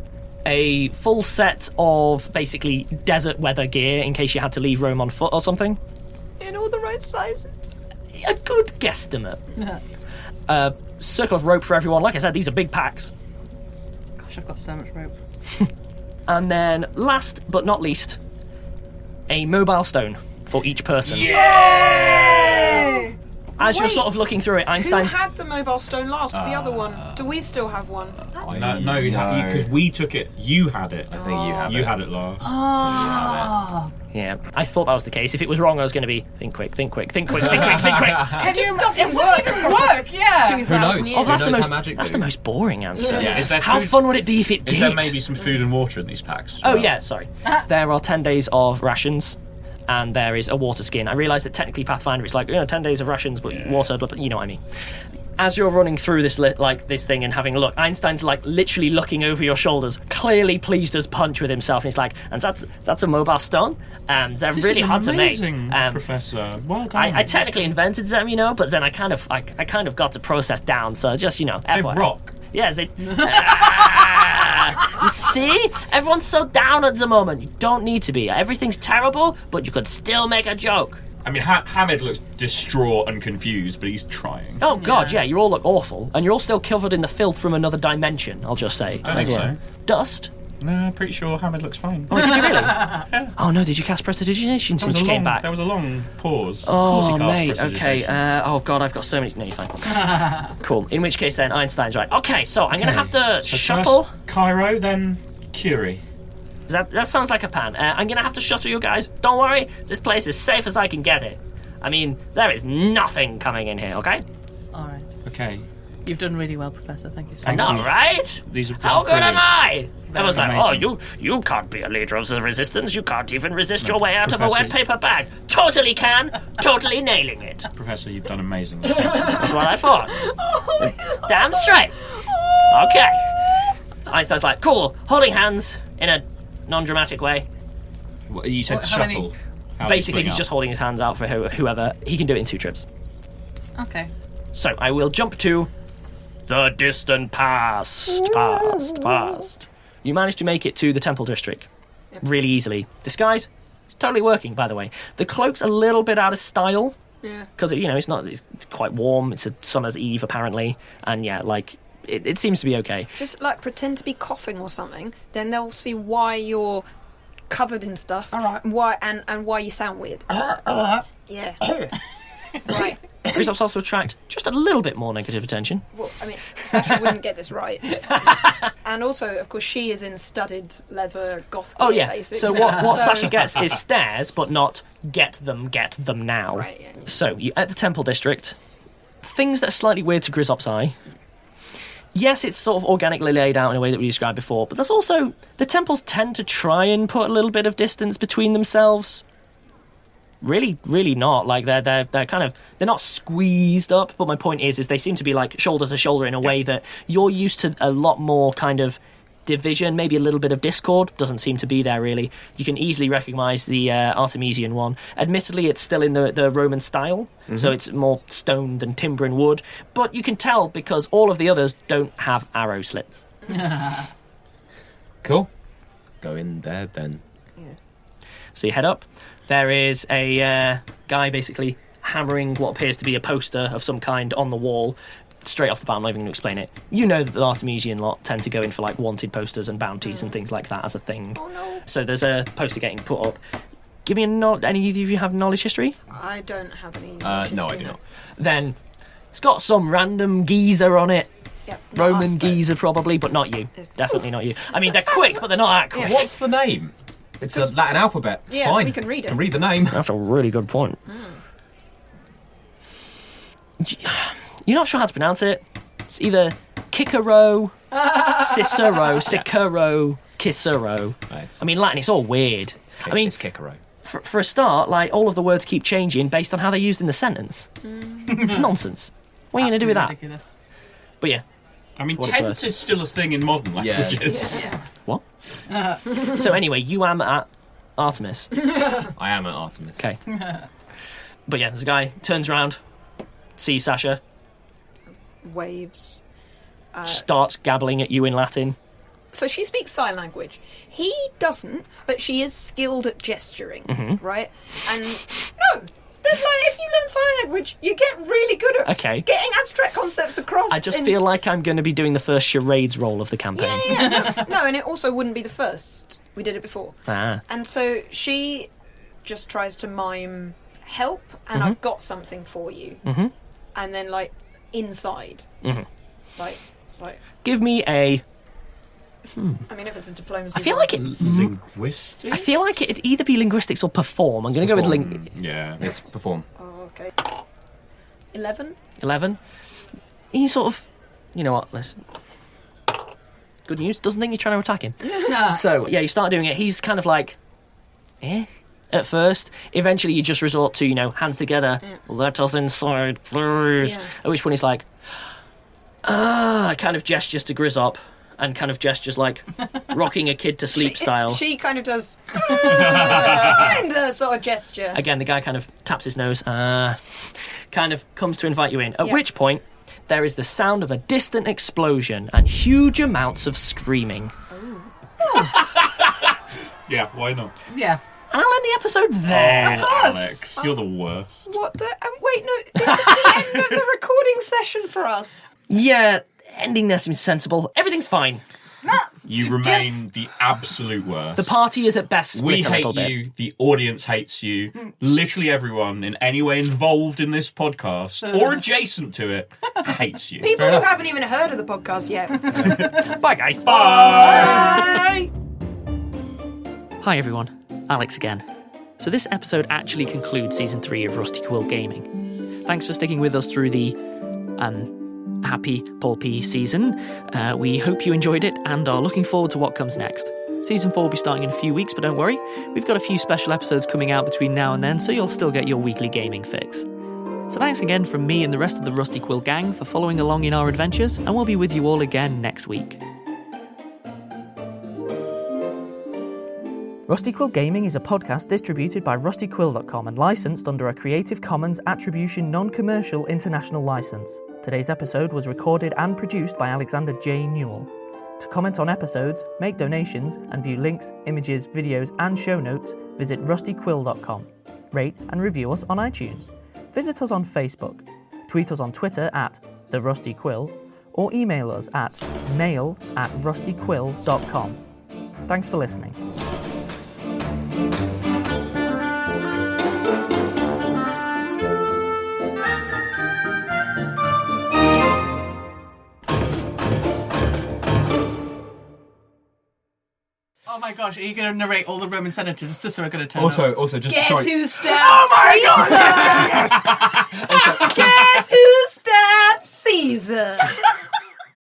Speaker 1: A full set of basically desert weather gear in case you had to leave Rome on foot or something.
Speaker 5: In all the right sizes.
Speaker 1: A good guesstimate. A circle of rope for everyone. Like I said, these are big packs.
Speaker 3: Gosh, I've got so much rope.
Speaker 1: And then, last but not least, a mobile stone for each person.
Speaker 3: Yay!
Speaker 1: As you're
Speaker 5: Wait,
Speaker 1: sort of looking through it,
Speaker 5: Who
Speaker 1: Einstein's...
Speaker 5: had the mobile stone last? The other one. Do we still have one?
Speaker 7: No, because we took it. You had it.
Speaker 6: I think you have
Speaker 7: You
Speaker 6: it.
Speaker 7: had it last.
Speaker 1: Yeah, I thought that was the case. If it was wrong, I was going to be, think quick.
Speaker 3: Can you
Speaker 5: It
Speaker 3: imagine?
Speaker 5: doesn't
Speaker 3: It wouldn't even work, yeah.
Speaker 6: Who knows?
Speaker 1: Oh, that's
Speaker 6: Who
Speaker 1: the
Speaker 6: knows
Speaker 1: most.
Speaker 6: how magic
Speaker 1: That's
Speaker 6: do?
Speaker 1: the most boring answer.
Speaker 7: Yeah. Is there
Speaker 1: How
Speaker 7: food-
Speaker 1: fun would it be if it did?
Speaker 7: Is there maybe some food and water in these packs?
Speaker 1: Oh yeah, sorry. There are 10 days of rations, and there is a water skin. I realise that technically Pathfinder is like 10 days of rations, but water, but you know what I mean. As you're running through this this thing and having a look, Einstein's like literally looking over your shoulders, clearly pleased as punch with himself, and he's like, "And that's a mobile stone. They're
Speaker 7: This
Speaker 1: really
Speaker 7: is
Speaker 1: hard
Speaker 7: amazing,
Speaker 1: to make.
Speaker 7: Professor. Well done.
Speaker 1: I technically invented them, but then I kind of got the process down. So just
Speaker 7: They
Speaker 1: FYI.
Speaker 7: rock.
Speaker 1: Yes, it. You see? Everyone's so down at the moment. You don't need to be. Everything's terrible, but you could still make a joke.
Speaker 7: I mean, Hamid looks distraught and confused, but he's trying.
Speaker 1: Oh, God, yeah, you all look awful. And you're all still covered in the filth from another dimension, I'll just say.
Speaker 7: I think so.
Speaker 1: Dust?
Speaker 7: No, pretty sure Hamid looks fine.
Speaker 1: Oh, did you really? Oh, no, did you cast Prestidigitation since you came back?
Speaker 7: There was a long pause. Of course he
Speaker 1: Oh,
Speaker 7: cast
Speaker 1: mate, okay.
Speaker 7: prestidigitation.
Speaker 1: Oh, God, I've got so many... No, you're fine. Cool. In which case, then, Einstein's right. Okay, so I'm going to have to
Speaker 7: So
Speaker 1: shuttle...
Speaker 7: First Cairo, then Curie.
Speaker 1: That sounds like a plan. I'm going to have to shuttle you guys. Don't worry, this place is safe as I can get it. I mean, there is nothing coming in here, okay?
Speaker 3: All right.
Speaker 7: Okay.
Speaker 3: You've done really well, Professor. Thank you so
Speaker 1: I
Speaker 3: much.
Speaker 1: know, right?
Speaker 7: This
Speaker 1: How
Speaker 7: is
Speaker 1: good am
Speaker 7: brilliant.
Speaker 1: I? Everyone's like,
Speaker 7: Amazing.
Speaker 1: oh, you can't be a leader of the resistance. You can't even resist your way out of a
Speaker 7: Professor-
Speaker 1: wet paper bag. Totally can. Totally nailing it.
Speaker 7: Professor, you've done amazing.
Speaker 1: That's what I thought. Damn straight. Okay. Einstein's like, cool. Holding hands in a non-dramatic way.
Speaker 7: What, you said
Speaker 3: How many-
Speaker 7: shuttle. How's it
Speaker 1: Basically,
Speaker 7: splitting
Speaker 1: he's
Speaker 7: up?
Speaker 1: just holding his hands out for whoever. He can do it in 2 trips.
Speaker 3: Okay.
Speaker 1: So I will jump to the distant past. Past. You managed to make it to the Temple District really easily. Disguise, it's totally working, by the way. The cloak's a little bit out of style
Speaker 5: Yeah.
Speaker 1: because it's quite warm. It's a summer's eve apparently, and yeah, like it seems to be okay.
Speaker 5: Just like pretend to be coughing or something, then they'll see why you're covered in stuff.
Speaker 3: All right.
Speaker 5: Why and why you sound weird. Yeah. Right.
Speaker 1: Grizzop's also attract just a little bit more negative attention.
Speaker 5: Well, I mean, Sasha wouldn't get this right. And also, of course, she is in studded leather goth gear,
Speaker 1: Oh yeah.
Speaker 5: basically.
Speaker 1: So what
Speaker 5: So-
Speaker 1: Sasha gets is stares, but not get them now.
Speaker 5: Right, yeah.
Speaker 1: So you at the Temple District, things that are slightly weird to Grizzop's eye. Yes, it's sort of organically laid out in a way that we described before, but there's also the temples tend to try and put a little bit of distance between themselves. Really, really not. Like they're kind of they're not squeezed up, but my point is they seem to be like shoulder to shoulder in a way that you're used to a lot more kind of division, maybe a little bit of discord. Doesn't seem to be there really. You can easily recognise the Artemisian one. Admittedly, it's still in the Roman style, so it's more stone than timber and wood. But you can tell because all of the others don't have arrow slits.
Speaker 6: Cool. go in there then.
Speaker 1: So you head up. There is a guy basically hammering what appears to be a poster of some kind on the wall. Straight off the bat, I'm not even going to explain it. You know that the Artemisian lot tend to go in for like wanted posters and bounties and things like that as a thing.
Speaker 5: Oh no.
Speaker 1: So there's a poster getting put up. Give me any of you have knowledge history?
Speaker 5: I don't have any.
Speaker 6: No, I do not.
Speaker 1: Then it's got some random geezer on it.
Speaker 5: Yep,
Speaker 1: Roman geezer probably, but not you. Definitely not you. I mean, they're quick, but they're not that quick.
Speaker 6: What's the name? It's a Latin alphabet. It's
Speaker 5: Yeah,
Speaker 6: fine.
Speaker 5: we can read it.
Speaker 6: Can read the name.
Speaker 1: That's a really good point. You're not sure how to pronounce it. It's either Cicero, Cicero, Cicero. I mean, Latin, it's all weird. I mean,
Speaker 6: it's Cicero.
Speaker 1: For a start, like, all of the words keep changing based on how they're used in the sentence. It's nonsense. What are you going to do with that?
Speaker 3: Ridiculous.
Speaker 1: But yeah.
Speaker 7: I mean,
Speaker 1: What is
Speaker 7: tense is still a thing in modern languages.
Speaker 1: What? So anyway, you am at Artemis.
Speaker 6: I am at Artemis.
Speaker 1: Okay. But yeah, there's a guy, turns around, sees Sasha,
Speaker 5: Waves.
Speaker 1: starts gabbling at you in Latin.
Speaker 5: So she speaks sign language. He doesn't, but she is skilled at gesturing, right? And no, there's like if you learn sign language, you get really good at getting abstract concepts across.
Speaker 1: I just feel like I'm going to be doing the first charades role of the campaign.
Speaker 5: No, and it also wouldn't be the first. We did it before. And so she just tries to mime help, and I've got something for you. And then, like, inside. Like, it's like...
Speaker 1: Give me a...
Speaker 5: I mean, if it's a diplomacy...
Speaker 1: I feel like it...
Speaker 7: Linguistic?
Speaker 1: I feel like it'd either be linguistics or perform. I'm going to go with...
Speaker 7: Yeah.
Speaker 6: It's perform.
Speaker 5: Oh, okay. 11?
Speaker 1: 11. He sort of... You know what, listen. Good news, doesn't think you're trying to attack him. So, yeah, you start doing it. He's kind of like... At first. Eventually you just resort to, you know, hands together. Let us inside, please. At which point he's like... kind of gestures to Grizzop. And kind of gestures like rocking a kid to sleep style.
Speaker 5: She kind of does... kind of sort of gesture.
Speaker 1: Again, the guy kind of taps his nose. Kind of comes to invite you in. At which point... There is the sound of a distant explosion and huge amounts of screaming.
Speaker 7: Yeah, why not?
Speaker 3: Yeah.
Speaker 1: And I'll end the episode there.
Speaker 7: Alex, you're the worst.
Speaker 5: What the... wait, no, this is the end of the recording session for us.
Speaker 1: Yeah, ending there seems sensible. Everything's fine.
Speaker 7: You remain the absolute worst.
Speaker 1: The party is at best
Speaker 7: We
Speaker 1: split a
Speaker 7: hate
Speaker 1: little bit.
Speaker 7: you, the audience hates you, literally everyone in any way involved in this podcast, or adjacent to it, hates you.
Speaker 5: People who haven't even heard of the podcast yet.
Speaker 1: Bye, guys.
Speaker 7: Bye!
Speaker 1: Hi, everyone. Alex again. So this episode actually concludes Season 3 of Rusty Quill Gaming. Thanks for sticking with us through the, happy, pulpy season. We hope you enjoyed it and are looking forward to what comes next. Season 4 will be starting in a few weeks, but don't worry. We've got a few special episodes coming out between now and then, so you'll still get your weekly gaming fix. So thanks again from me and the rest of the Rusty Quill gang for following along in our adventures, and we'll be with you all again next week. Rusty Quill Gaming is a podcast distributed by rustyquill.com and licensed under a Creative Commons Attribution Non-Commercial International License. Today's episode was recorded and produced by Alexander J. Newall. To comment on episodes, make donations, and view links, images, videos, and show notes, visit rustyquill.com. Rate and review us on iTunes. Visit us on Facebook. Tweet us on Twitter at @TheRustyQuill, or email us at mail@rustyquill.com. Thanks for listening.
Speaker 3: Oh my gosh, are you going to narrate all the Roman senators? Is Cicero going to turn up?
Speaker 6: Also, just
Speaker 5: Guess
Speaker 6: sorry.
Speaker 5: who stabbed Caesar? Guess who stabbed Caesar?